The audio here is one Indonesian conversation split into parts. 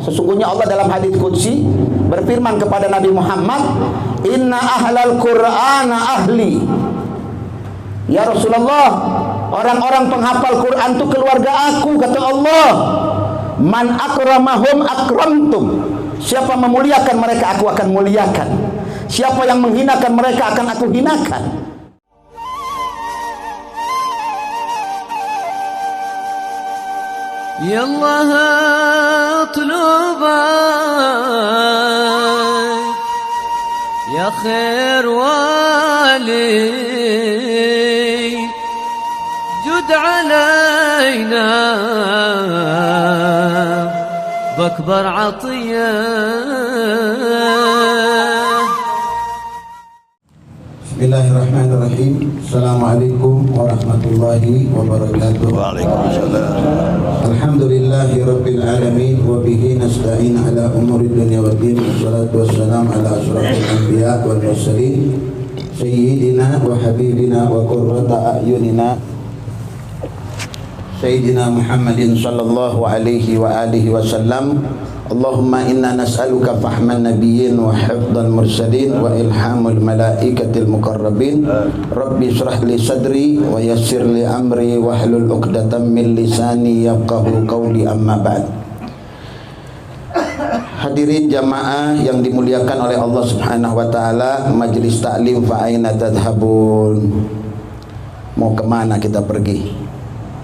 Sesungguhnya Allah dalam hadits qudsi berfirman kepada Nabi Muhammad, "Inna ahlal Qur'ana ahli." Ya Rasulullah, orang-orang penghafal Quran itu keluarga aku, kata Allah. Man akramahum akramtum. Siapa memuliakan mereka, aku akan muliakan. Siapa yang menghinakan mereka, akan aku hinakan. يا الله اطلبك يا خير والي جد علينا بأكبر عطية. Bismillahirrahmanirrahim. Assalamualaikum warahmatullahi wabarakatuh. Waalaikumsalam. Alhamdulillahi rabbil alamin wa bihi nasta'in ala umuri dunya waddin. Wassalatu wassalamu ala asyrafil anbiya wal mursalin sayyidina wa habibina wa qurrata a'yunina Sayyidina Muhammadin sallallahu alaihi wa alihi wasallam. Allahumma inna nas'aluka fahman nabiyyin wa hifdhan mursalin wa ilhamul malaikatil muqarrabin. Rabbi shrah li sadri wa yassir li amri wa hlul 'uqdatam min lisani yafqahu qawli, amma ba'd. Hadirin jamaah yang dimuliakan oleh Allah Subhanahu wa taala, majelis taklim fa aina tadhhabun? Mau kemana kita pergi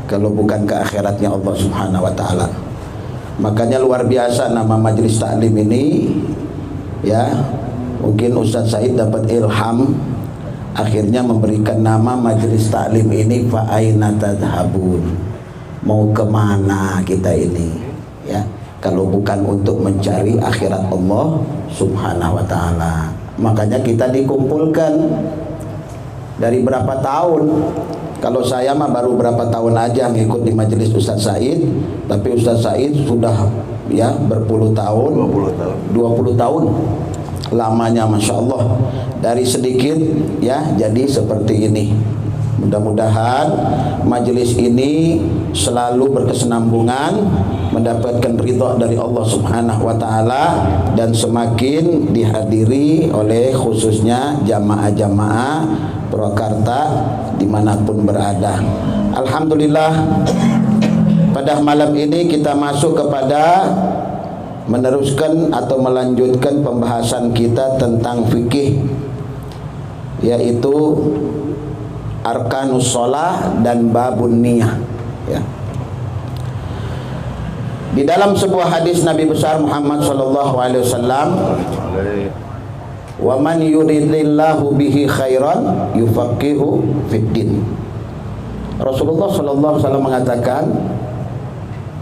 kalau bukan ke akhiratnya Allah Subhanahu wa taala? Makanya luar biasa nama majelis taklim ini, ya. Mungkin Ustaz Said dapat ilham, akhirnya memberikan nama majelis taklim ini fa aina tadhhabun. Mau kemana kita ini, ya, kalau bukan untuk mencari akhirat Allah Subhanahu wa taala. Makanya kita dikumpulkan dari berapa tahun. Kalau saya mah baru berapa tahun aja ngikut di majelis Ustaz Said, tapi Ustaz Said sudah ya berpuluh tahun, 20 tahun lamanya, Masya Allah. Dari sedikit ya jadi seperti ini. Mudah-mudahan majelis ini selalu berkesinambungan, mendapatkan ridha dari Allah Subhanahu wa taala, dan semakin dihadiri oleh khususnya jamaah-jamaah Purwakarta dimanapun berada. Alhamdulillah, pada malam ini kita masuk kepada meneruskan atau melanjutkan pembahasan kita tentang fikih, yaitu arkanus shalah dan babun niyah, ya. Di dalam sebuah hadis Nabi besar Muhammad sallallahu alaihi wasallam, wa man yuridillahu bihi khairan yufaqihu fiddin. Rasulullah sallallahu alaihi wasallam mengatakan,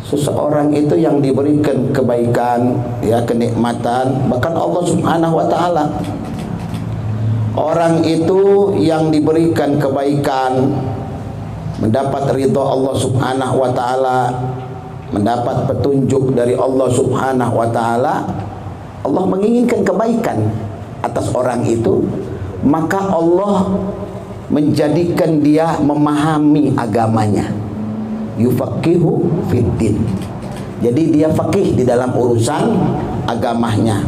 seseorang itu yang diberikan kebaikan, ya, kenikmatan, bahkan Allah Subhanahu wa taala, orang itu yang diberikan kebaikan, mendapat ridha Allah Subhanahu wa taala, mendapat petunjuk dari Allah Subhanahu wa taala, Allah menginginkan kebaikan atas orang itu, maka Allah menjadikan dia memahami agamanya. Yufaqihu fiddin. Jadi dia faqih di dalam urusan agamanya.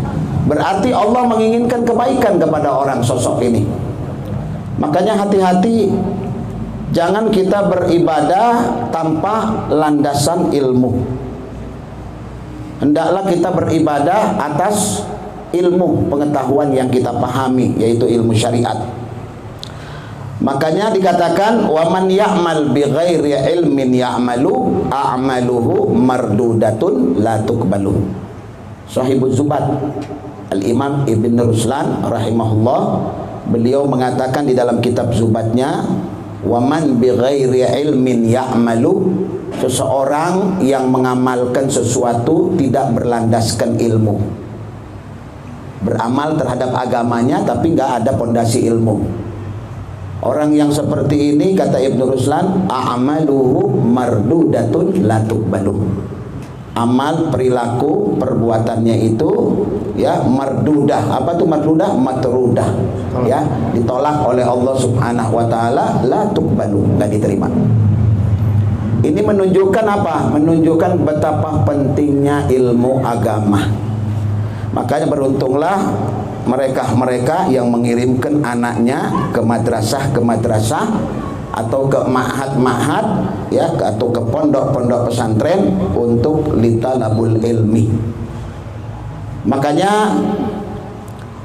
Berarti Allah menginginkan kebaikan kepada orang sosok ini. Makanya hati-hati, jangan kita beribadah tanpa landasan ilmu. Hendaklah kita beribadah atas ilmu, pengetahuan yang kita pahami, yaitu ilmu syariat. Makanya dikatakan, wa man ya'mal bi ghairi ilmin ya'malu a'maluhu mardudatun la tuqbalu. Sahibuz Zubat Al-Imam Ibn Ruslan rahimahullah, beliau mengatakan di dalam kitab Zubatnya, wa man bi ghairi ilmin ya'malu, seseorang yang mengamalkan sesuatu tidak berlandaskan ilmu, beramal terhadap agamanya tapi nggak ada pondasi ilmu. Orang yang seperti ini, kata Ibnu Ruslan, a'maluhu mardudatun la tuqbalu. Amal, perilaku, perbuatannya itu ya mardudah. Apa tuh mardudah? Matrudah. Ya, ditolak oleh Allah Subhanahu wa taala, la tuqbalu, enggak diterima. Ini menunjukkan apa? Menunjukkan betapa pentingnya ilmu agama. Makanya beruntunglah mereka-mereka yang mengirimkan anaknya ke madrasah atau ke ma'had ya, atau ke pondok-pondok pesantren untuk litalabul ilmi. Makanya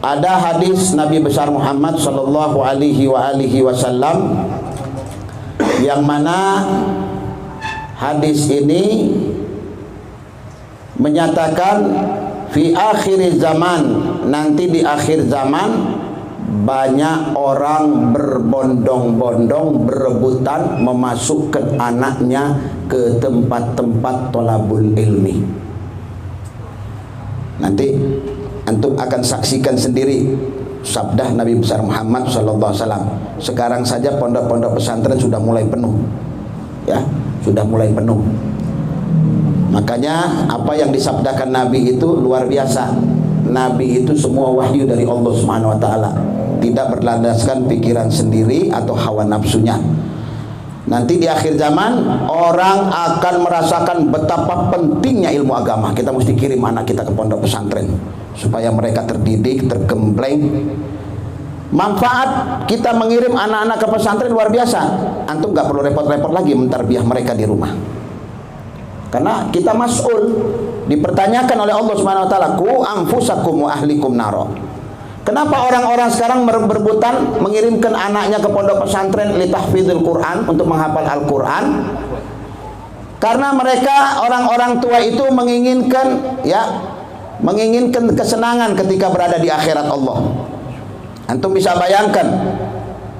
ada hadis Nabi besar Muhammad sallallahu alaihi wasallam yang mana hadis ini menyatakan fi akhir zaman, nanti di akhir zaman banyak orang berbondong-bondong berebutan memasukkan anaknya ke tempat-tempat thalabul ilmi. Nanti antum akan saksikan sendiri sabda Nabi besar Muhammad sallallahu alaihi wasallam. Sekarang saja pondok-pondok pesantren sudah mulai penuh. Ya, sudah mulai penuh. Makanya apa yang disabdakan Nabi itu luar biasa. Nabi itu semua wahyu dari Allah Subhanahu wa taala, tidak berlandaskan pikiran sendiri atau hawa nafsunya. Nanti di akhir zaman orang akan merasakan betapa pentingnya ilmu agama. Kita mesti kirim anak kita ke pondok pesantren supaya mereka terdidik, tergembleng. Manfaat kita mengirim anak-anak ke pesantren luar biasa. Antum nggak perlu repot-repot lagi mentarbiah mereka di rumah. Karena kita mas'ul, dipertanyakan oleh Allah Subhanahu wa taala, "Qu anfusakum wa ahlikum naro." Kenapa orang-orang sekarang berebutan mengirimkan anaknya ke pondok pesantren litahfidzul Quran, untuk menghafal Al-Quran? Karena mereka orang-orang tua itu menginginkan kesenangan ketika berada di akhirat Allah. Antum bisa bayangkan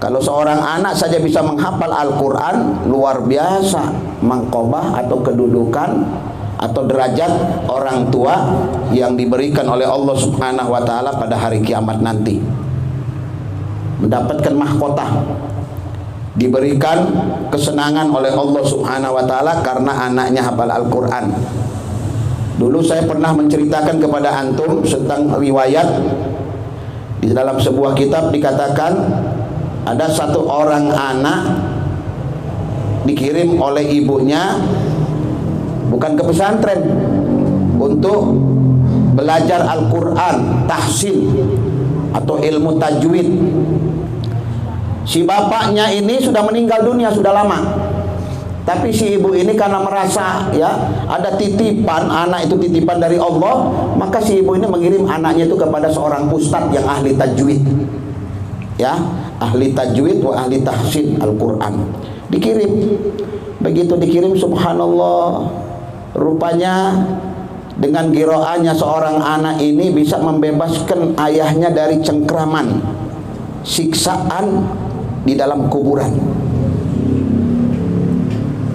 kalau seorang anak saja bisa menghafal Al-Quran, luar biasa mangkobah atau kedudukan atau derajat orang tua yang diberikan oleh Allah Subhanahu wa taala pada hari kiamat nanti. Mendapatkan mahkota, diberikan kesenangan oleh Allah Subhanahu wa taala karena anaknya hafal Al-Quran. Dulu saya pernah menceritakan kepada antum tentang riwayat di dalam sebuah kitab, dikatakan ada satu orang anak dikirim oleh ibunya bukan ke pesantren untuk belajar Al-Quran, tahsin atau ilmu tajwid. Si bapaknya ini sudah meninggal dunia sudah lama. Tapi si ibu ini karena merasa ada titipan, anak itu titipan dari Allah, maka si ibu ini mengirim anaknya itu kepada seorang ustadz yang ahli tajwid. Ya, ahli tajwid wa ahli tahsin Al-Quran. Dikirim. Begitu dikirim, subhanallah, rupanya dengan giroahnya seorang anak ini bisa membebaskan ayahnya dari cengkraman, siksaan di dalam kuburan.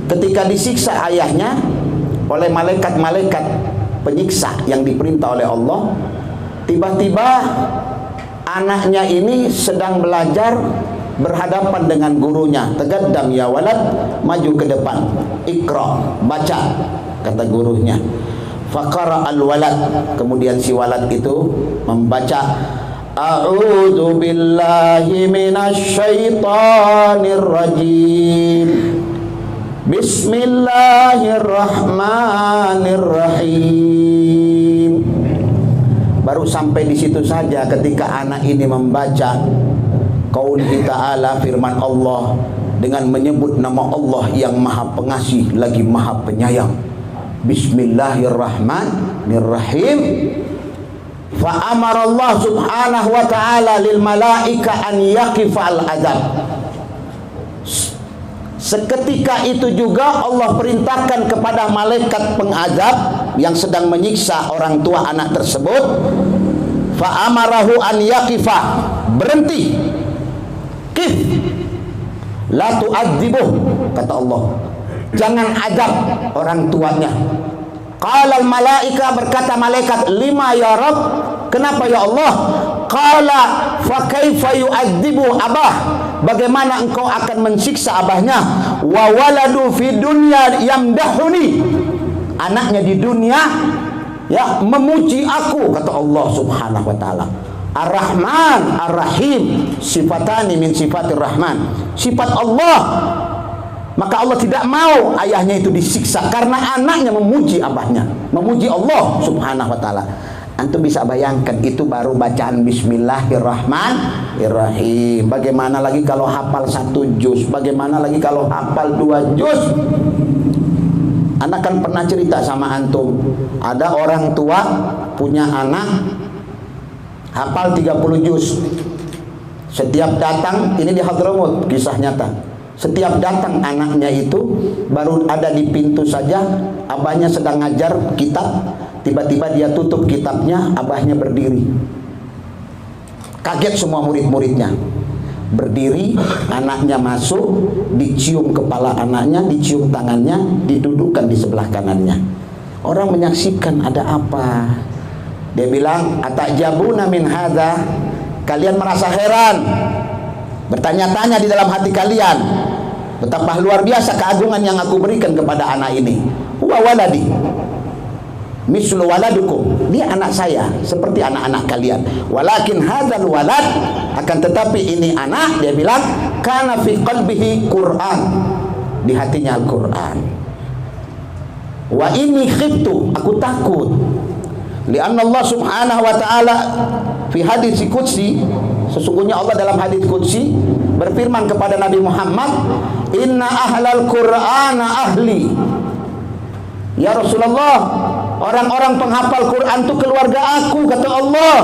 Ketika disiksa ayahnya oleh malaikat-malaikat penyiksa yang diperintah oleh Allah, tiba-tiba anaknya ini sedang belajar berhadapan dengan gurunya. Tagaddam ya walad, maju ke depan. Iqra, baca, kata gurunya. Faqara al-walad, kemudian si walad itu membaca, a'udzu billahi minasy syaithanir rajim. Bismillahirrahmanirrahim. Baru sampai di situ saja ketika anak ini membaca qauli ta'ala, firman Allah dengan menyebut nama Allah yang Maha Pengasih lagi Maha Penyayang. Bismillahirrahmanirrahim. Fa amara Allah Subhanahu wa ta'ala lil malaika an yaqifal azab. Seketika itu juga Allah perintahkan kepada malaikat pengazab yang sedang menyiksa orang tua anak tersebut, fa amarahu an yaqifa, berhenti, qif, la tu'adzibuh, kata Allah, jangan azab orang tuanya. Qala al malaika, berkata malaikat, lima ya Rabb, kenapa ya Allah? Qala fa kaifa yu'adzibu abah, bagaimana engkau akan mensiksa abahnya? Wa waladu fi dunya yamdahuni, anaknya di dunia memuji aku, kata Allah Subhanahu wa taala. Ar-Rahman Ar-Rahim, sifatani min sifatir Rahman, sifat Allah Maka Allah tidak mau ayahnya itu disiksa karena anaknya memuji abahnya, memuji Allah Subhanahu wa taala. Antum bisa bayangkan itu baru bacaan Bismillahirrahmanirrahim. Bagaimana lagi kalau hafal 1 juz? Bagaimana lagi kalau hafal 2 juz? Anak kan pernah cerita sama antum, ada orang tua punya anak hafal 30 juz. Setiap datang, ini di Hadramut, kisah nyata. Setiap datang anaknya itu baru ada di pintu saja, abahnya sedang ngajar kitab, tiba-tiba dia tutup kitabnya, abahnya berdiri. Kaget semua murid-muridnya. Berdiri, anaknya masuk, dicium kepala anaknya, dicium tangannya, didudukkan di sebelah kanannya. Orang menyaksikan, ada apa? Dia bilang, atajabuna min hadza? Kalian merasa heran, bertanya-tanya di dalam hati kalian, betapa luar biasa keagungan yang aku berikan kepada anak ini. Huwa waladi mislu waladukum, dia anak saya seperti anak-anak kalian. Walakin hadzal walad, akan tetapi ini anak, dia bilang, kana fi qalbihi Quran, di hatinya Al-Quran. Wa inni khiftu, aku takut. Lianna Allah Subhanahu wa taala fi hadits qudsi, sesungguhnya Allah dalam hadits qudsi berfirman kepada Nabi Muhammad, inna ahlal Qur'ana ahli. Ya Rasulullah, orang-orang penghafal Quran itu keluarga aku, kata Allah.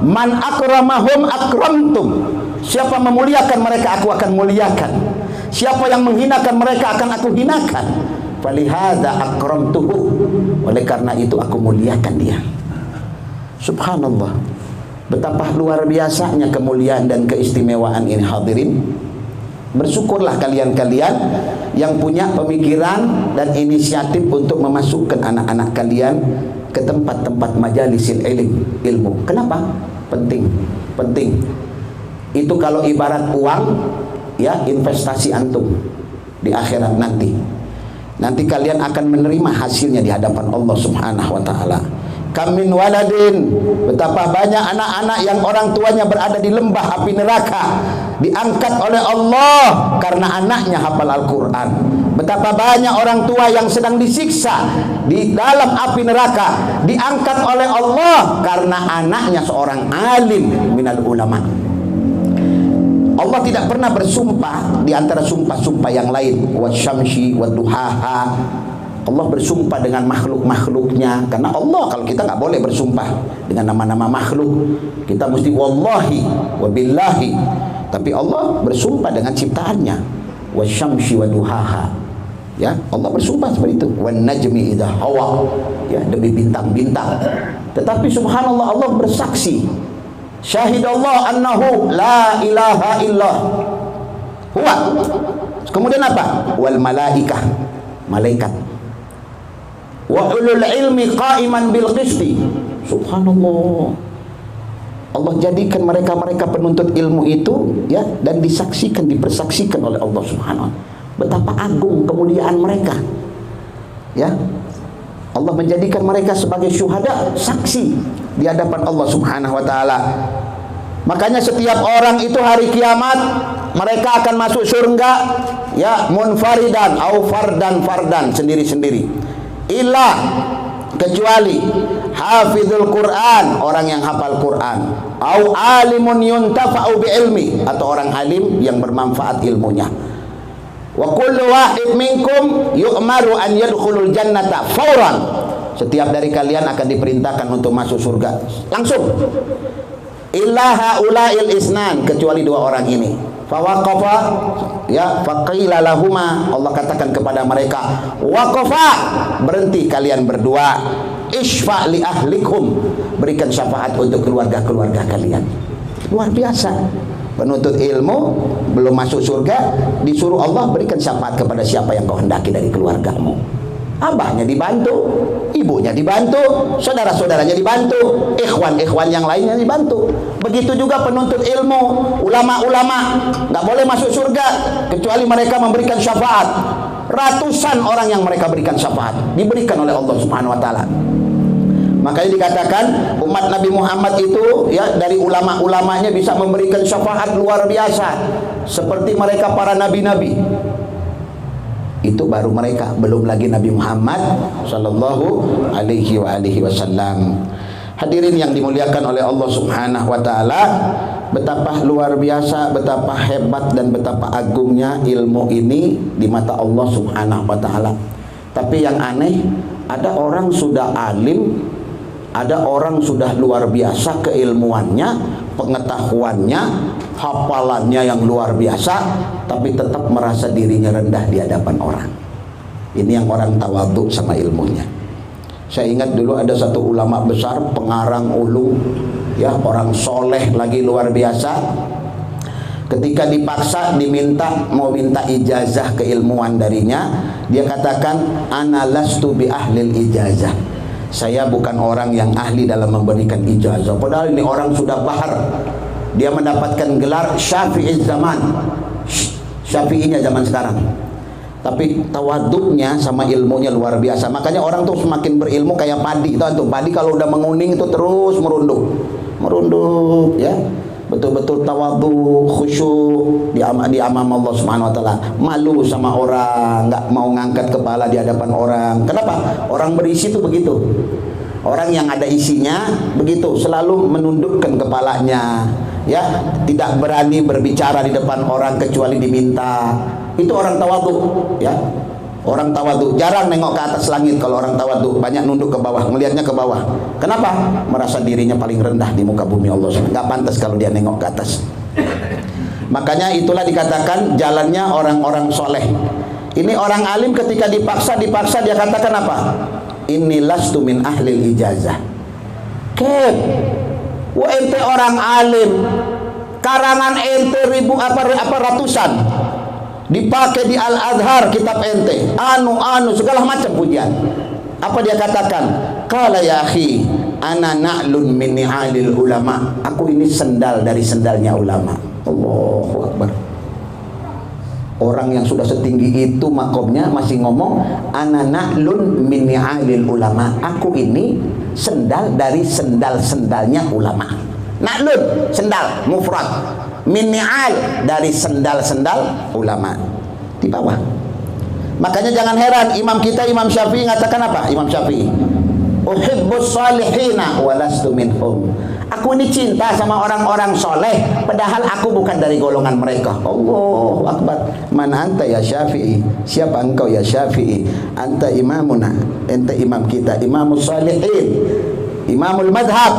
Man akramahum akramtum, siapa memuliakan mereka aku akan muliakan, siapa yang menghinakan mereka akan aku hinakan. Falihada akramtuhu, oleh karena itu aku muliakan dia. Subhanallah, betapa luar biasanya kemuliaan dan keistimewaan ini hadirin. Bersyukurlah kalian-kalian yang punya pemikiran dan inisiatif untuk memasukkan anak-anak kalian ke tempat-tempat majalisil ilmu. Kenapa? Penting. Itu kalau ibarat uang, ya, investasi antum di akhirat nanti. Nanti kalian akan menerima hasilnya di hadapan Allah Subhanahu wa taala. Kam min waladin, betapa banyak anak-anak yang orang tuanya berada di lembah api neraka, diangkat oleh Allah karena anaknya hafal Al-Quran. Betapa banyak orang tua yang sedang disiksa di dalam api neraka, diangkat oleh Allah karena anaknya seorang alim minal ulama. Allah tidak pernah bersumpah di antara sumpah-sumpah yang lain, wasyamsi wadduhaha. Allah bersumpah dengan makhluk-makhluknya, karena Allah, kalau kita nggak boleh bersumpah dengan nama-nama makhluk, kita mesti wallahi wabillahi. Tapi Allah bersumpah dengan ciptaannya, wasyamsi wadduhaha. Ya, Allah bersumpah seperti itu. Wan najmi idza hawa, ya, demi bintang-bintang. Tetapi subhanallah, Allah bersaksi, syahidallah annahu la ilaha illah huwa. Kemudian apa? Wal malaikah, malaikat. Wa ulul ilmi qa'iman bil qisti. Subhanallah, Allah jadikan mereka penuntut ilmu itu, ya, dan disaksikan, dipersaksikan oleh Allah Subhanahu wa taala. Betapa agung kemuliaan mereka. Ya. Allah menjadikan mereka sebagai syuhada, saksi di hadapan Allah Subhanahu wa taala. Makanya setiap orang itu hari kiamat mereka akan masuk surga, ya, munfaridan au fardan, sendiri-sendiri. Illa, kecuali hafizul Quran, orang yang hafal Quran, au alimun yuntafa'u bi ilmi, atau orang alim yang bermanfaat ilmunya. Wa kullu wahid minkum yu'maru an yadkhulul jannata fauran. Setiap dari kalian akan diperintahkan untuk masuk surga langsung. Illa haula'il isnan, kecuali dua orang ini. Fawaqafa, ya, faqila lahuma, Allah katakan kepada mereka, waqafa, berhenti kalian berdua. Isfa li ahlikum, berikan syafaat untuk keluarga-keluarga kalian. Luar biasa. Penuntut ilmu belum masuk surga, disuruh Allah berikan syafaat kepada siapa yang kau hendaki dari keluargamu. Abahnya dibantu, ibunya dibantu, saudara-saudaranya dibantu, ikhwan-ikhwan yang lainnya dibantu. Begitu juga penuntut ilmu, ulama-ulama nggak boleh masuk surga kecuali mereka memberikan syafaat. Ratusan orang yang mereka berikan syafaat diberikan oleh Allah Subhanahu wa taala. Makanya dikatakan umat Nabi Muhammad itu, ya, dari ulama-ulamanya bisa memberikan syafaat luar biasa seperti mereka para nabi-nabi. Itu baru mereka, belum lagi Nabi Muhammad sallallahu alaihi wasallam. Hadirin yang dimuliakan oleh Allah Subhanahu wa taala, betapa luar biasa, betapa hebat dan betapa agungnya ilmu ini di mata Allah Subhanahu wa taala. Tapi yang aneh, ada orang sudah alim, ada orang sudah luar biasa keilmuannya, pengetahuannya, hafalannya yang luar biasa, tapi tetap merasa dirinya rendah di hadapan orang. Ini yang orang tawadhu sama ilmunya. Saya ingat dulu ada satu ulama besar, pengarang ulum, ya, orang soleh lagi luar biasa. Ketika dipaksa mau minta ijazah keilmuan darinya, dia katakan, ana lastu bi ahlil ijazah. Saya bukan orang yang ahli dalam memberikan ijazah. Padahal ini orang sudah bahar. Dia mendapatkan gelar Syafi'i zaman, Syafi'inya zaman sekarang. Tapi tawaduknya sama ilmunya luar biasa. Makanya orang tuh semakin berilmu kayak padi. Tahu padi kalau udah menguning itu terus merunduk, ya. Betul-betul tawadhu, khusyuk di amam Allah Subhanahu wa taala. Malu sama orang, nggak mau ngangkat kepala di hadapan orang. Kenapa? Orang berisi itu begitu. Orang yang ada isinya begitu, selalu menundukkan kepalanya, ya, tidak berani berbicara di depan orang kecuali diminta. Itu orang tawadhu, ya. Orang tawadhu jarang nengok ke atas langit. Kalau orang tawadhu banyak nunduk ke bawah, melihatnya ke bawah. Kenapa? Merasa dirinya paling rendah di muka bumi Allah. Nggak pantas kalau dia nengok ke atas. Makanya itulah dikatakan jalannya orang-orang soleh. Ini orang alim ketika dipaksa dia katakan apa? Inni lastu min ahlil ijazah. Kep, wa ente orang alim, karangan ente ratusan, dipakai di Al-Azhar kitab ente, anu segala macam pujian. Apa dia katakan? Qala ya akhi, ana na'lun min ni'alil ulama. Aku ini sendal dari sendalnya ulama. Allahu Akbar. Orang yang sudah setinggi itu makomnya masih ngomong ana na'lun min ni'alil ulama. Aku ini sendal dari sendal-sendalnya ulama. Na'lun, sendal, mufrad. Min ni'al, dari sendal-sendal ulama. Di bawah. Makanya jangan heran Imam kita Imam Syafi'i ngatakan apa? Imam Syafi'i, uhibbus salihina wa lastu minhum. Aku ini cinta sama orang-orang soleh, padahal aku bukan dari golongan mereka. Allahu Akbar. Mana anta ya Syafi'i? Siapa engkau ya Syafi'i? Anta imamuna, ente imam kita, imamus salihin, imamul madhab.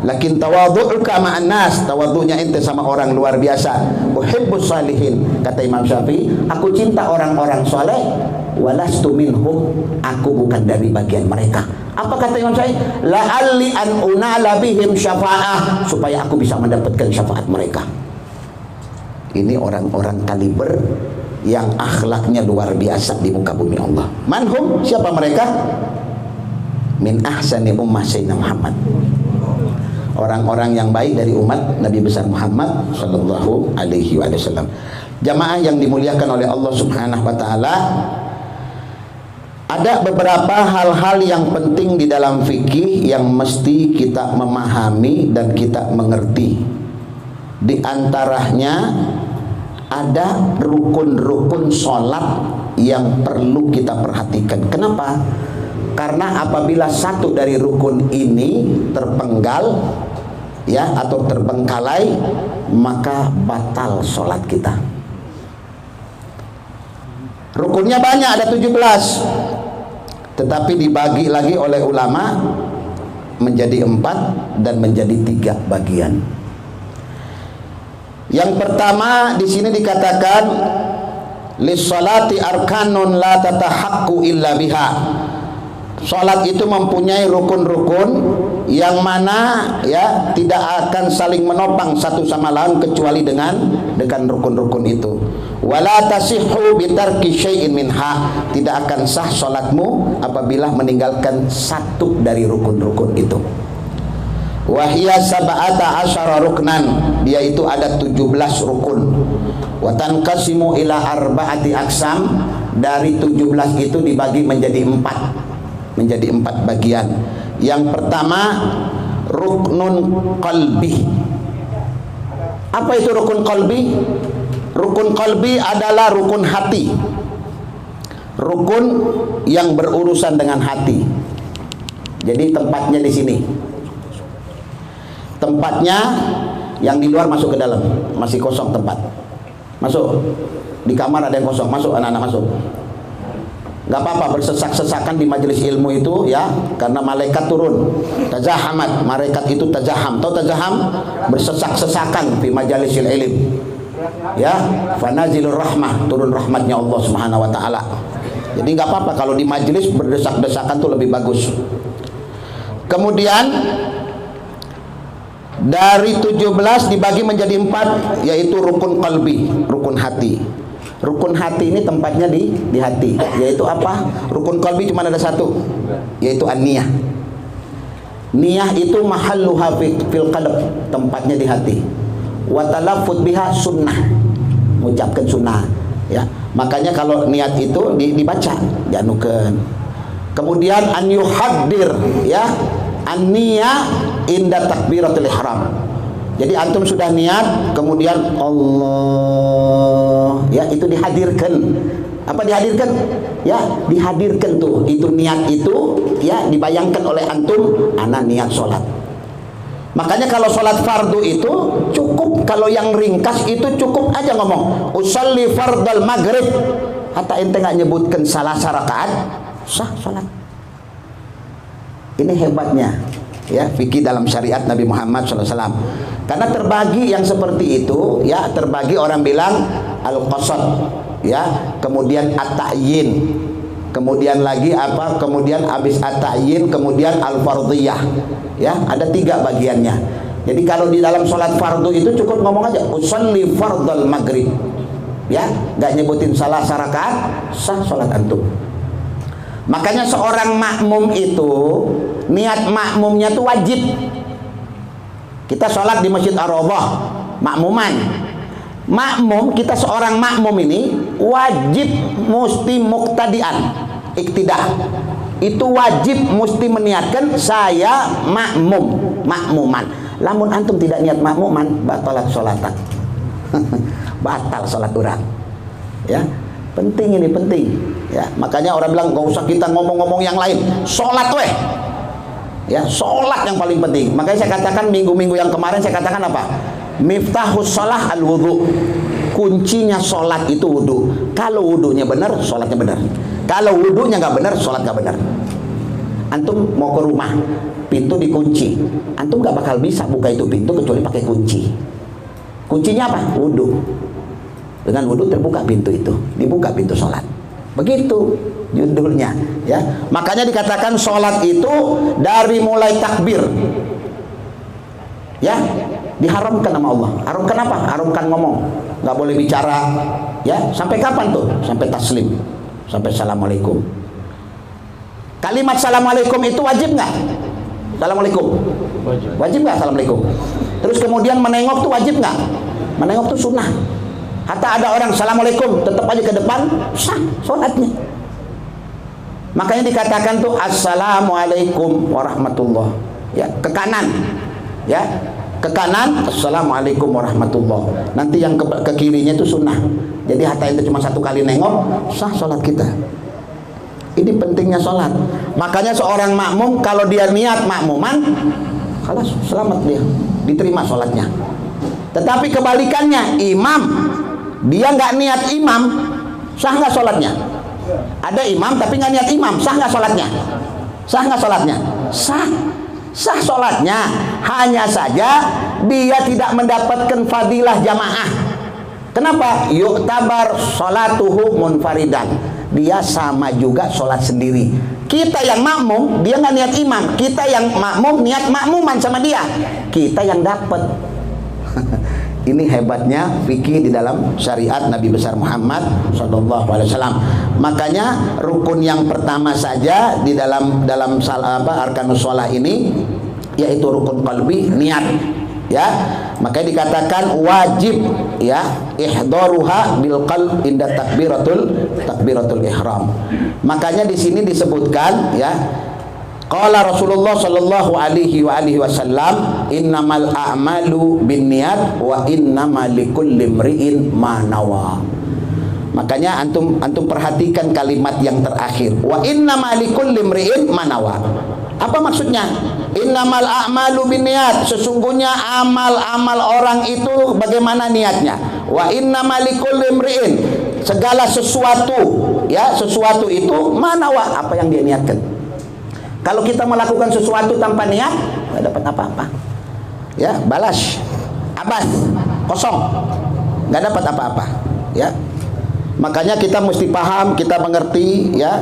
Lakin tawadhu'uka ma'an nas, tawadhu'nya ente sama orang luar biasa. Uhibbus salihin, kata Imam Syafi'i, aku cinta orang-orang soleh, walastu minhum, aku bukan dari bagian mereka. Apa kata Imam Syafi'i? La'alli an unala bihim syafa'ah, supaya aku bisa mendapatkan syafaat mereka. Ini orang-orang kaliber yang akhlaknya luar biasa di muka bumi Allah. Manhum, siapa mereka? Min ahsani ummah Sayyidina Muhammad. Orang-orang yang baik dari umat Nabi besar Muhammad sallallahu alaihi wasallam. Jamaah yang dimuliakan oleh Allah Subhanahu wa taala, ada beberapa hal-hal yang penting di dalam fikih yang mesti kita memahami dan kita mengerti. Di antaranya ada rukun-rukun sholat yang perlu kita perhatikan. Kenapa? Karena apabila satu dari rukun ini terpenggal, ya, atau terbengkalai, maka batal sholat kita. Rukunnya banyak, ada 17, tetapi dibagi lagi oleh ulama menjadi 4 dan menjadi 3 bagian. Yang pertama di sini dikatakan lis-sholati arkanun la tatahaqqu illa biha. Salat itu mempunyai rukun-rukun yang mana, ya, tidak akan saling menopang satu sama lain kecuali dengan rukun-rukun itu. Wala tasihhu bitarki syai'in minha, tidak akan sah salatmu apabila meninggalkan satu dari rukun-rukun itu. Wa hiya sab'ata asyara ruknan, dia itu ada 17 rukun. Wa tanqasimu ila arba'ati aqsam, dari 17 itu dibagi menjadi 4 bagian. Yang pertama ruknun qalbi. Apa itu rukun qalbi? Rukun qalbi adalah rukun hati. rukun yang berurusan dengan hati. Jadi tempatnya di sini. Tempatnya yang di luar masuk ke dalam, masih kosong tempat. Masuk. Di kamar ada yang kosong, masuk anak-anak masuk. Gak apa-apa bersesak-sesakan di majelis ilmu itu ya, karena malaikat turun. Tazahamat, malaikat itu tajaham. Tahu tajaham? Bersesak-sesakan di majalisil ilm. Ya, fanazilur rahmah, turun rahmatnya Allah Subhanahu wa taala. Jadi nggak apa-apa kalau di majelis berdesak-desakan tuh lebih bagus. Kemudian dari 17 dibagi menjadi 4, yaitu rukun qalbi, rukun hati. Rukun hati ini tempatnya di hati, yaitu apa? Rukun qalbi cuma ada satu, yaitu an-niyah. Niyah itu mahalluha fil qalb, tempatnya di hati. Wa talaffuz biha sunnah, mengucapkan sunnah ya. Makanya kalau niat itu dibaca, dianukeun. Kemudian an yuhaddir ya, an-niyah inda takbiratul ihram. Jadi antum sudah niat, kemudian Allah ya, itu dihadirkan. Apa dihadirkan? Ya, dihadirkan tuh. Itu niat itu ya, dibayangkan oleh antum, ana niat sholat. Makanya kalau sholat fardu itu cukup, kalau yang ringkas itu cukup aja ngomong usolli fardal maghrib. Hatta ente nggak nyebutkan salah rakaat, sah sholat. Ini hebatnya ya fikih dalam syariat Nabi Muhammad SAW. Karena terbagi yang seperti itu ya, terbagi orang bilang al-qasad ya, kemudian at-ta'yin, kemudian lagi apa, kemudian habis at-ta'yin, kemudian al-fardhiyah ya, ada 3 bagiannya. Jadi kalau di dalam sholat fardu itu cukup ngomong aja usolli fardal maghrib ya, nggak nyebutin salah rakaat, sah sholat antum. Makanya seorang makmum itu niat makmumnya itu wajib. Kita sholat di Masjid Ar-Raudhah makmuman, makmum kita seorang makmum ini wajib mesti muqtadian, iktidah. Itu wajib mesti meniatkan saya makmuman. Lamun antum tidak niat makmuman, batalat sholatan. Batal sholat orang ya. Penting ini, penting ya. Makanya orang bilang gak usah kita ngomong-ngomong yang lain, sholat weh ya, sholat yang paling penting. Makanya saya katakan minggu-minggu yang kemarin saya katakan apa? Miftahus sholah al-wudu. Kuncinya sholat itu wudu. Kalau wudunya benar, sholatnya benar. Kalau wudunya nggak benar, sholat nggak benar. Antum mau ke rumah, pintu dikunci, antum nggak bakal bisa buka itu pintu kecuali pakai kunci. Kuncinya apa? Wudu. Dengan wudu terbuka pintu itu, dibuka pintu sholat. Begitu judulnya ya. Makanya dikatakan sholat itu dari mulai takbir ya, diharamkan sama Allah. Haramkan apa? Haramkan ngomong, nggak boleh bicara ya. Sampai kapan tuh? Sampai taslim, sampai assalamualaikum. Kalimat assalamualaikum itu wajib nggak? Assalamualaikum wajib nggak? Assalamualaikum. Terus kemudian menengok tuh wajib nggak? Menengok tuh sunnah. Hatta ada orang assalamualaikum tetap aja ke depan, sah sholatnya. Makanya dikatakan tuh assalamualaikum warahmatullah ya, ke kanan ya, ke kanan assalamualaikum warahmatullah. Nanti yang ke kirinya itu sunnah. Jadi hatta itu cuma 1 kali nengok, sah sholat kita. Ini pentingnya sholat. Makanya seorang makmum kalau dia niat makmuman, khalas selamat dia, diterima sholatnya. Tetapi kebalikannya, imam dia nggak niat imam, sah nggak sholatnya? Ada imam tapi nggak niat imam, sah nggak sholatnya? Sah nggak sholatnya? Sah, sah sholatnya. Hanya saja dia tidak mendapatkan fadilah jamaah. Kenapa? Yuktabar sholatuhu munfaridan. Dia sama juga sholat sendiri. Kita yang makmum, dia nggak niat imam. Kita yang makmum niat makmuman sama dia. Kita yang dapat. Ini hebatnya fikih di dalam syariat Nabi besar Muhammad SAW. Makanya rukun yang pertama saja di dalam arkanus shalah ini yaitu rukun qalbi, niat ya. Makanya dikatakan wajib ya, ihdaruha bil qalb inda takbiratul ihram. Makanya di sini disebutkan ya, qala Rasulullah sallallahu alaihi wasallam, innamal a'malu binniyat wa innamal likulli imri'in ma nawa. Makanya antum perhatikan kalimat yang terakhir. Wa innamal likulli imri'in manawa. Apa maksudnya? Innamal a'malu binniyat. Sesungguhnya amal-amal orang itu bagaimana niatnya. Wa innamal likulli imri'in. Segala sesuatu, ya, sesuatu itu manawa, apa yang dia niatkan. Kalau kita melakukan sesuatu tanpa niat, tidak dapat apa-apa. Ya, balas, abas, kosong, nggak dapat apa-apa. Ya, makanya kita mesti paham, kita mengerti, ya,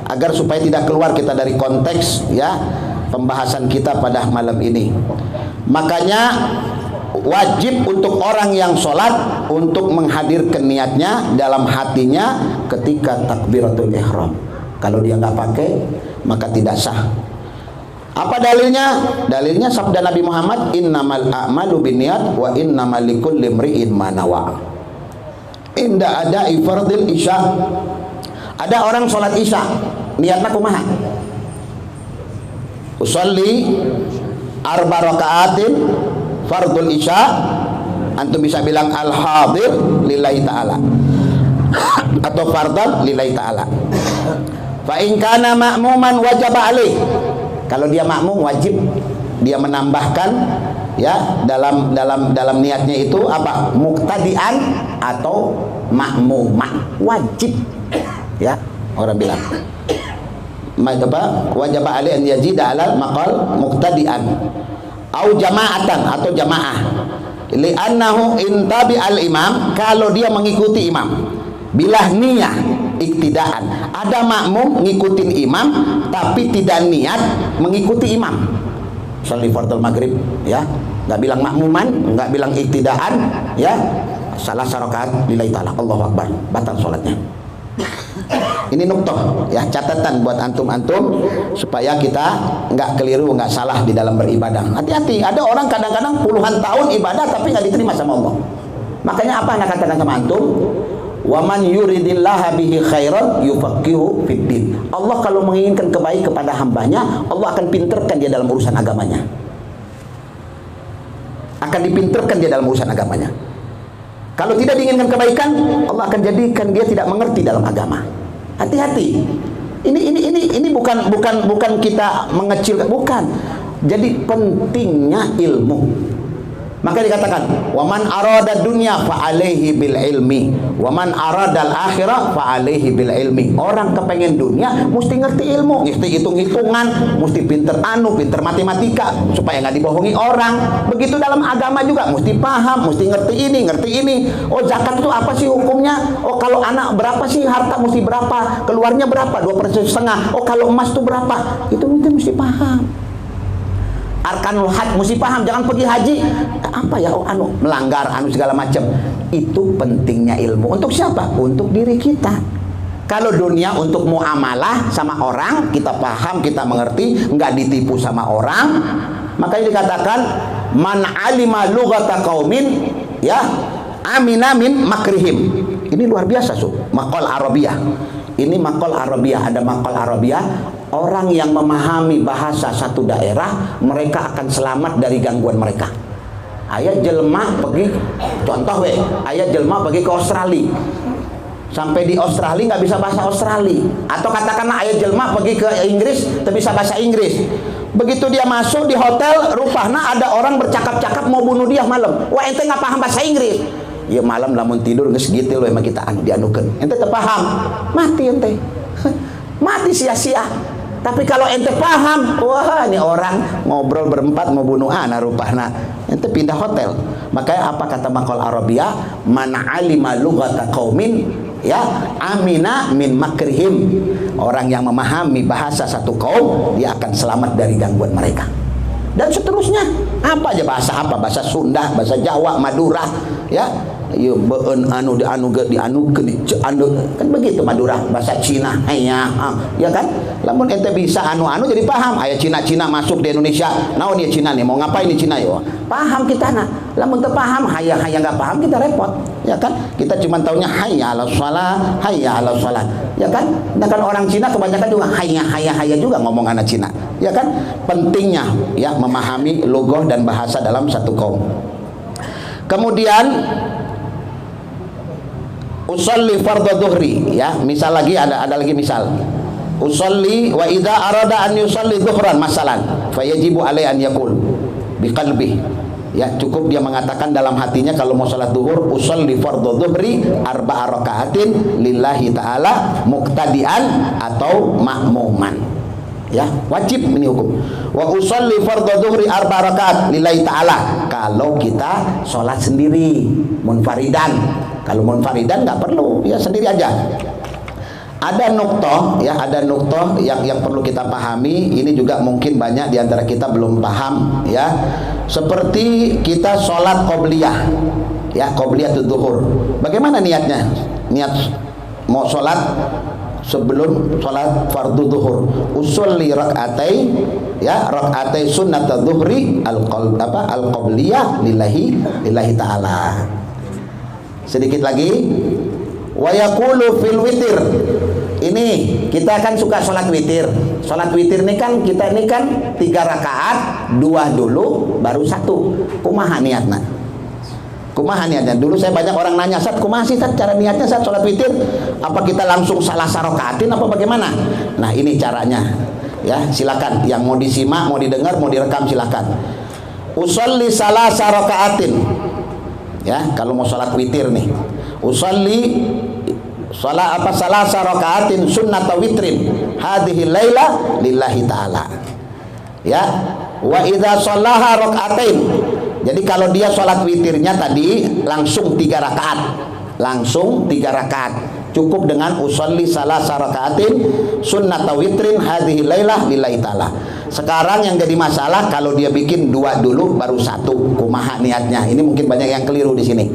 agar supaya tidak keluar kita dari konteks, ya, pembahasan kita pada malam ini. Makanya wajib untuk orang yang sholat untuk menghadirkan niatnya dalam hatinya ketika takbiratul ihram. Kalau dia nggak pakai, maka tidak sah. Apa dalilnya? Dalilnya sabda Nabi Muhammad, innamal a'malu binniyat wa innamal likulli imri'in ma nawa. Inda ada'i fardil isya. Ada orang sholat isya, niatnya kumaha? Usolli arba rakaatin fardul isya. Antum bisa bilang al-hadir lillahi ta'ala atau fardan lillahi ta'ala. Fa in kana ma'muman wajib alaih. Kalau dia makmum wajib dia menambahkan, ya, dalam niatnya itu apa? Muqtadian atau makmumah, wajib. Ya, orang bilang wajib alaih an yazida alal maqal muqtadian au jama'atan atau jamaah. Li'annahu intabi al-imam, kalau dia mengikuti imam bilah niyah iktidaan. Ada makmum ngikutin imam tapi tidak niat mengikuti imam. Sholli fardhu maghrib, ya, nggak bilang makmuman, nggak bilang iktidaan, ya, salah rakaat lillahi ta'ala, Allahu akbar, batal sholatnya. Ini nuktoh, ya, catatan buat antum-antum supaya kita nggak keliru, nggak salah di dalam beribadah. Hati-hati, ada orang kadang-kadang puluhan tahun ibadah tapi nggak diterima sama Allah. Makanya apa anak katakan sama antum? Wa man yuridillaha bihi khairan yufaqihu fiddin. Allah kalau menginginkan kebaikan kepada hambanya, Allah akan pinterkan dia dalam urusan agamanya. Akan dipinterkan dia dalam urusan agamanya. Kalau tidak diinginkan kebaikan, Allah akan jadikan dia tidak mengerti dalam agama. Hati-hati. Ini bukan kita mengecilkan, bukan. Jadi pentingnya ilmu. Maka dikatakan, "Waman arada dunya fa alaihi bil ilmi, waman arada al akhirah fa alaihi bil ilmi." Orang kepengen dunia mesti ngerti ilmu, mesti hitung-hitungan, mesti pinter pinter matematika supaya nggak dibohongi orang. Begitu dalam agama juga mesti paham, mesti ngerti ini. Oh, zakat itu apa sih hukumnya? Oh, kalau anak berapa sih harta mesti berapa? Keluarnya berapa? 2,5%. Oh, kalau emas itu berapa? Itu mesti paham. Arkanul hajj mesti paham, jangan pergi haji apa ya, oh, melanggar segala macam. Itu pentingnya ilmu. Untuk siapa? Untuk diri kita. Kalau dunia untuk muamalah sama orang, kita paham, kita mengerti, nggak ditipu sama orang. Makanya dikatakan man alima lughata qaumin, ya, amina min makrihim. Ini luar biasa, maqal Arabiyah. Ini maqal Arabiyah, ada maqal Arabiyah. Orang yang memahami bahasa satu daerah, mereka akan selamat dari gangguan mereka. Ayat jelma pergi, contoh ayat jelma pergi ke Australia. Sampai di Australia nggak bisa bahasa Australia. Atau katakanlah ayat jelma pergi ke Inggris, tapi bisa bahasa Inggris. Begitu dia masuk di hotel, rupanya ada orang bercakap-cakap mau bunuh dia malam. Wah, ente nggak paham bahasa Inggris. Ya malam lamun tidur nggak segitu loh emang kita dianukan. Ente terpaham, mati ente. Mati sia-sia. Tapi kalau ente paham, wah ini orang ngobrol berempat mau bunuh anak rupana, ente pindah hotel. Makanya apa kata maqal Arabiyah? Man alima lughata qaumin, ya, amina min makrihim. Orang yang memahami bahasa satu kaum, dia akan selamat dari gangguan mereka. Dan seterusnya, apa aja bahasa apa? Bahasa Sunda, bahasa Jawa, Madura, ya. Yo beun kan begitu Madura, bahasa Cina, ya kan? Lamun ente bisa jadi paham. Aya Cina masuk di Indonesia. Naon dia Cina nih, mau ngapain di Cina yo? Paham kita nah. Lamun teu paham, hayya enggak paham kita repot, ya kan? Kita cuma taunya hayya 'alas shalah, ya kan? Sedangkan orang Cina kebanyakan juga hayya juga ngomong anak Cina, ya kan? Pentingnya ya memahami logoh dan bahasa dalam satu kaum. Kemudian usolli fardhu dhuhri, ya, misal lagi ada lagi misal. Usolli wa idza arada an yusalli dhuhran masalan fayajibu alai an yaqul biqalbi, ya, cukup dia mengatakan dalam hatinya kalau mau salat zuhur, usolli fardhu dhuhri arba'a raka'atin lillahi ta'ala muqtadian atau ma'muman, ya, wajib ini hukum. Wa usolli fardhu dhuhri arba'a rakaat lillahi ta'ala kalau kita sholat sendiri munfaridan. Kalau munfaridan nggak perlu, ya sendiri aja. Ada nuktoh, ya, ada nuktoh yang perlu kita pahami. Ini juga mungkin banyak di antara kita belum paham, ya. Seperti kita sholat qobliyah, ya, qobliyatul zuhur. Bagaimana niatnya? Niat mau sholat sebelum sholat fardu zuhur, usolli rakaatai, ya, rakaatai sunnat zuhri al-qobliyah lillahi ta'ala. Sedikit lagi, wa yaqulu fil witir. Ini kita kan suka sholat witir. Sholat witir ini kan kita ini kan 3 rakaat, 2 dulu baru 1. Kumaha niatna? Kumaha niatnya? Dulu saya banyak orang nanya, "Sat, kumaha sih Sat cara niatnya Sat sholat witir? Apa kita langsung salah sarokaatin apa bagaimana?" Nah, ini caranya. Ya, silakan yang mau disimak, mau didengar, mau direkam silakan. Usolli salasa rakaatin. Ya, kalau mau sholat witir nih. Usolli salasa rakaatin sunnata witrin hadhihi laila lillahi ta'ala, ya, wa idza shallaha rakaatain. Jadi kalau dia sholat witirnya tadi langsung 3 rakaat, cukup dengan usolli salasa rakaatin sunnata witrin hadhihi laila lillahi ta'ala. Sekarang yang jadi masalah kalau dia bikin 2 dulu baru 1, kumaha niatnya? Ini mungkin banyak yang keliru di sini.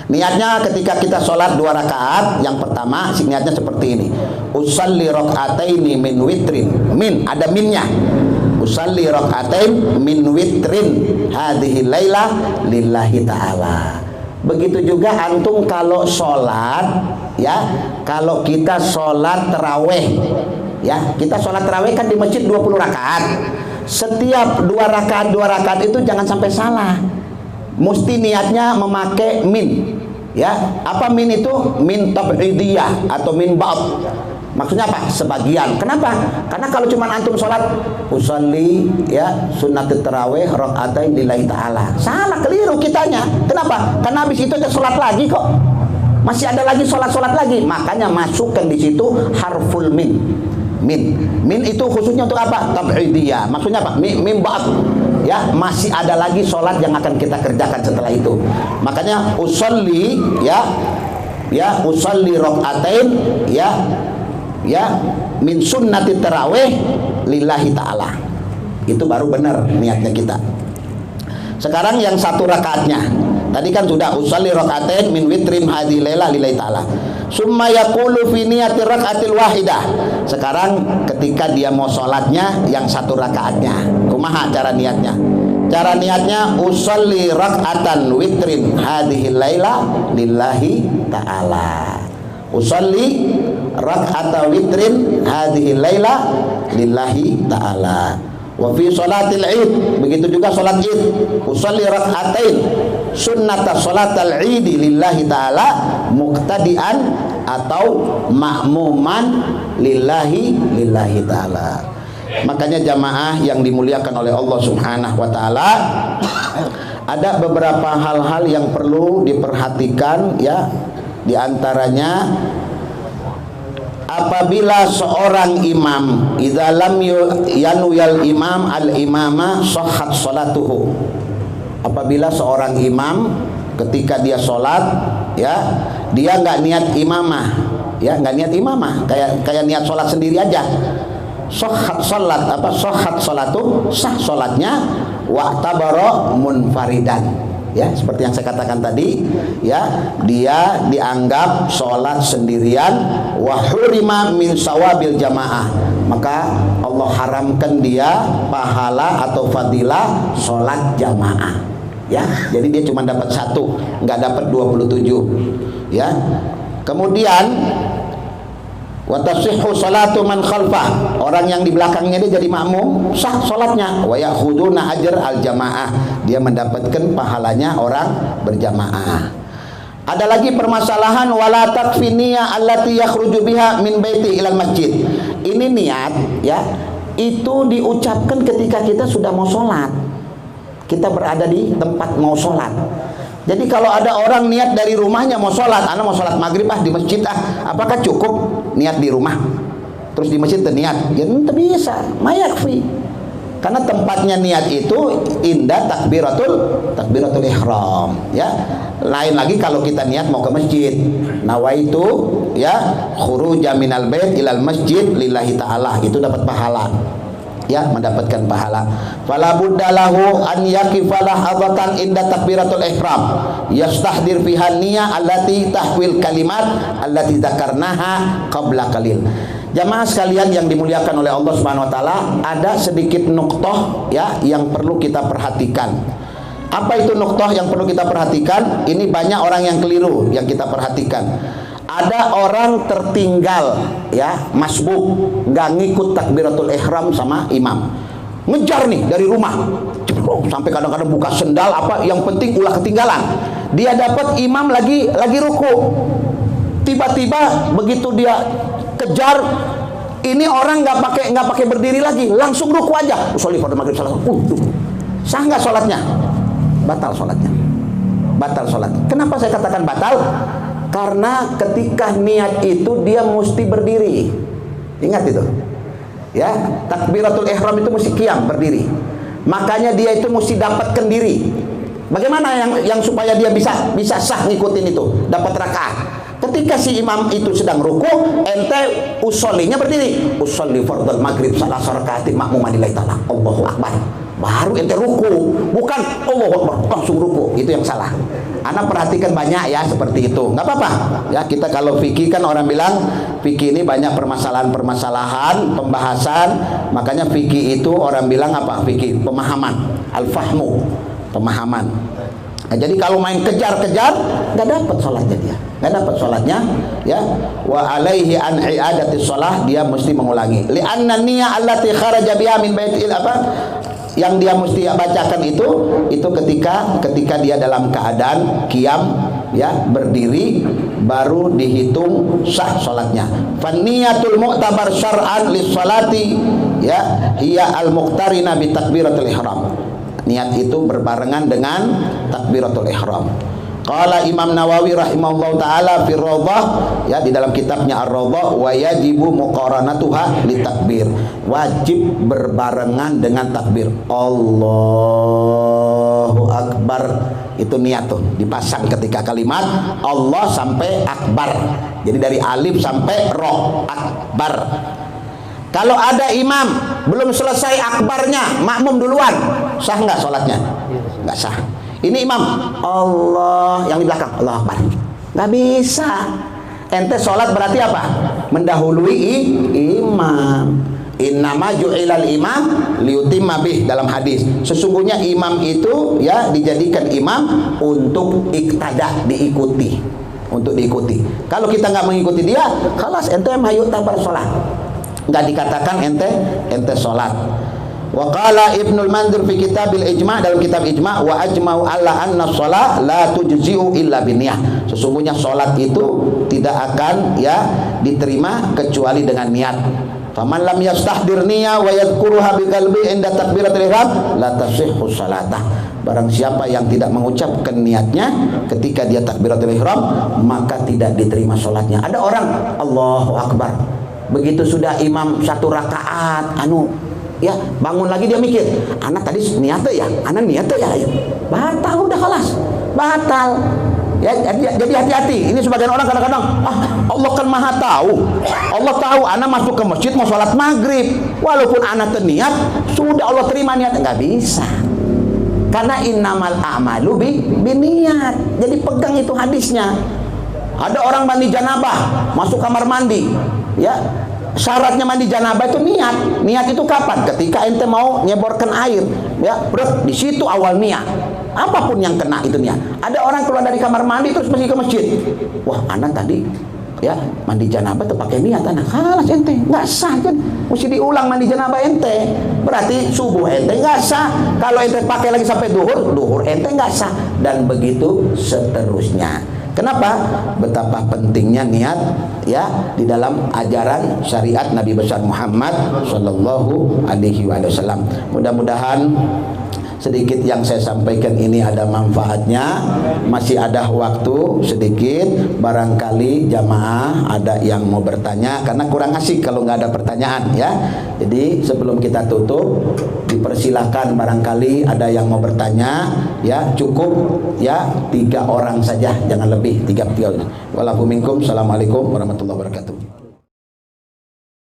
Niatnya ketika kita sholat 2 rakaat, yang pertama niatnya seperti ini. Usalli raka'ataini min witrin. Min, ada minnya. Usalli raka'atain min witrin hadhihi laila lillahi ta'ala. Begitu juga antum kalau sholat, ya, kalau kita sholat taraweh, ya, kita sholat taraweh kan di masjid 20 rakaat. Setiap 2 rakaat itu jangan sampai salah. Mesti niatnya memakai min, ya. Apa min itu? Min tab'idiyah atau min ba'd. Maksudnya apa? Sebagian. Kenapa? Karena kalau cuma antum sholat usolli, ya, sunat tarawih rakaatain lillahi ta'ala, salah, keliru kitanya. Kenapa? Karena habis itu ada sholat lagi kok. Masih ada lagi sholat lagi. Makanya masukkan di situ harful min. Min itu khususnya untuk apa? Tab'idiyah. Maksudnya apa? Min ba'd. Ya, masih ada lagi sholat yang akan kita kerjakan setelah itu. Makanya usolli, ya, usolli rakaatain, ya, min sunnati tarawih lillahi ta'ala. Itu baru benar niatnya kita. Sekarang yang 1 rakaatnya. Tadi kan sudah usolli rakaatain min witrin hadhihi laila lillahi ta'ala. Summa yaqulu fi niyati rakaatil wahidah. Sekarang ketika dia mau sholatnya yang 1 rakaatnya, kumaha cara niatnya? Cara niatnya usolli rakaatan witrin hadhihi laila lillahi ta'ala. Usolli rakaata witrin hadhihi laila lillahi ta'ala. Wa fi sholatil id, begitu juga sholat id, usolli rakaatain sunnata sholatal id lillahi ta'ala muqtadian atau ma'muman lillahi ta'ala. Makanya jamaah yang dimuliakan oleh Allah Subhanahu wa taala, ada beberapa hal-hal yang perlu diperhatikan, ya. Di antaranya apabila seorang imam idza lam yanwiyal imam al-imama sahhat salatuhu. Apabila seorang imam ketika dia sholat, ya, dia nggak niat imamah, ya, nggak niat imamah, kayak niat sholat sendiri aja. Sahhat salat, apa sahhat salatu, sah sholatnya, wa tabara munfaridan, ya, seperti yang saya katakan tadi, ya, dia dianggap sholat sendirian, wa hurima min sawabil jamaah, maka Allah haramkan dia pahala atau fadilah sholat jamaah, ya. Jadi dia cuma dapat 1, nggak dapat 27, ya. Kemudian wa tasihhu salatu man khalfah, orang yang di belakangnya dia jadi makmum, sah salatnya. Wa ya'khuduna ajr al jamaah, dia mendapatkan pahalanya orang berjamaah. Ada lagi permasalahan wala takfi niyya allati yakhruju biha min baiti ilal masjid. Ini niat ya, itu diucapkan ketika kita sudah mau sholat. Kita berada di tempat mau sholat. Jadi kalau ada orang niat dari rumahnya mau sholat, ana mau sholat maghrib di masjid apakah cukup niat di rumah? Terus di masjid niat? Ya tidak bisa, mayakfi. Karena tempatnya niat itu indah takbiratul ihram ya. Lain lagi kalau kita niat mau ke masjid, nawaitu ya khuruja minal bait ilal masjid lillahi ta'ala, itu dapat pahala ya, mendapatkan pahala. Fala budda lahu an yaqifa lahadzatan inda takbiratul ihram yastahdir fiha niyyah allati tahwil kalimat allati dzakarnaha qabla qalil. Jamaah sekalian yang dimuliakan oleh Allah Subhanahu wa taala, ada sedikit nuqtah ya yang perlu kita perhatikan. Apa itu nuqtah yang perlu kita perhatikan? Ini banyak orang yang keliru yang kita perhatikan. Ada orang tertinggal ya, masbuk, nggak ngikut takbiratul ihram sama imam. Ngejar nih dari rumah. Sampai kadang-kadang buka sendal apa, yang penting ulah ketinggalan. Dia dapat imam lagi ruku. Tiba-tiba begitu dia kejar, ini orang nggak pakai berdiri lagi, langsung ruku aja. Usolli fardhu maghrib salat. Sah nggak sholatnya? Batal sholatnya. Batal sholat. Kenapa saya katakan batal? Karena ketika niat itu dia mesti berdiri. Ingat itu. Ya, takbiratul ihram itu mesti qiyam, berdiri. Makanya dia itu mesti dapatkan diri. Bagaimana yang supaya dia bisa sah ngikutin itu, dapat rakaat? Ketika si imam itu sedang ruku, ente usollinya berdiri. Usolli fardhu maghrib salasa rakaatin ma'muman lillahi ta'ala. Allahu akbar. Baru ente ruku, bukan Allahu akbar langsung ruku. Itu yang salah. Anak perhatikan banyak ya seperti itu. Nggak apa-apa. Ya, kita kalau fikih kan orang bilang fikih ini banyak permasalahan-permasalahan, pembahasan. Makanya fikih itu orang bilang apa? Fikih pemahaman, al-fahmu, pemahaman. Nah, jadi kalau main kejar-kejar nggak dapat sholatnya dia, nggak dapat sholatnya ya. Wa alaihi an i'adati sholah, dia mesti mengulangi. Li'anna niyyah allati kharaja biha min baitil apa? Yang dia mesti bacakan itu ketika dia dalam keadaan qiyam ya, berdiri, baru dihitung sah sholatnya. Fanniyatul mu'tabar syar'an lis sholati ya hiya al muqtarina bi takbiratul ihram. Niat itu berbarengan dengan takbiratul ihram. Qala Imam Nawawi rahimahullahu taala fi Rawdah ya, di dalam kitabnya Ar-Rawdah, wa yajibu muqaranatuha li takbir. Wajib berbarengan dengan takbir. Allahu akbar. Itu niat tuh dipasang ketika kalimat Allah sampai akbar. Jadi dari alif sampai ro, akbar. Kalau ada imam belum selesai akbarnya, makmum duluan, sah nggak sholatnya? Nggak sah. Ini imam Allah, yang di belakang Allah akbar, nggak bisa. Ente sholat berarti apa? Mendahului imam. Innama ju'ilal imam liyutimma bih, dalam hadis. Sesungguhnya imam itu ya dijadikan imam untuk iktada, diikuti, untuk diikuti. Kalau kita nggak mengikuti dia, khalas ente hayut tabar sholat. Nggak dikatakan ente sholat. Wa qala Ibnul Manzur fi kitabil ijma', dalam kitab ijma', wa ajma'u alla anna shalah la tujzi'u illa binniyah. Sesungguhnya sholat itu tidak akan ya diterima kecuali dengan niat. Faman lam yastahdir niyyah wa yadhkuruha biqalbi inda takbiratul ihram la tasihhu shalatah. Barang siapa yang tidak mengucapkan niatnya ketika dia takbiratul ihram, maka tidak diterima sholatnya. Ada orang Allahu akbar, begitu sudah imam satu rakaat ya bangun lagi dia mikir, anak tadi niat ya, anak niat ya, batal, udah kelas, batal ya. Jadi hati-hati. Ini sebagian orang kadang-kadang Allah kan maha tahu, Allah tahu anak masuk ke masjid mau sholat maghrib, walaupun anak terniat sudah Allah terima niat, nggak bisa. Karena innamal a'malu binniyat. Jadi pegang itu hadisnya. Ada orang mandi janabah, masuk kamar mandi ya, syaratnya mandi janabah itu niat. Niat itu kapan? Ketika ente mau nyeborkan air ya, di situ awal niat. Apapun yang kena itu niat. Ada orang keluar dari kamar mandi terus pergi ke masjid, wah anak tadi ya mandi janabah tuh pakai niat, anak kalah ente nggak sah kan, mesti diulang mandi janabah ente. Berarti subuh ente nggak sah, kalau ente pakai lagi sampai duhur ente nggak sah, dan begitu seterusnya. Kenapa? Betapa pentingnya niat ya di dalam ajaran syariat Nabi besar Muhammad sallallahu alaihi wasallam. Mudah-mudahan sedikit yang saya sampaikan ini ada manfaatnya. Masih ada waktu sedikit, barangkali jamaah ada yang mau bertanya, karena kurang asik kalau nggak ada pertanyaan ya. Jadi sebelum kita tutup, dipersilahkan barangkali ada yang mau bertanya ya, cukup ya 3 orang saja, jangan lebih, 3. Walaupun minkum. Assalamualaikum warahmatullahi wabarakatuh.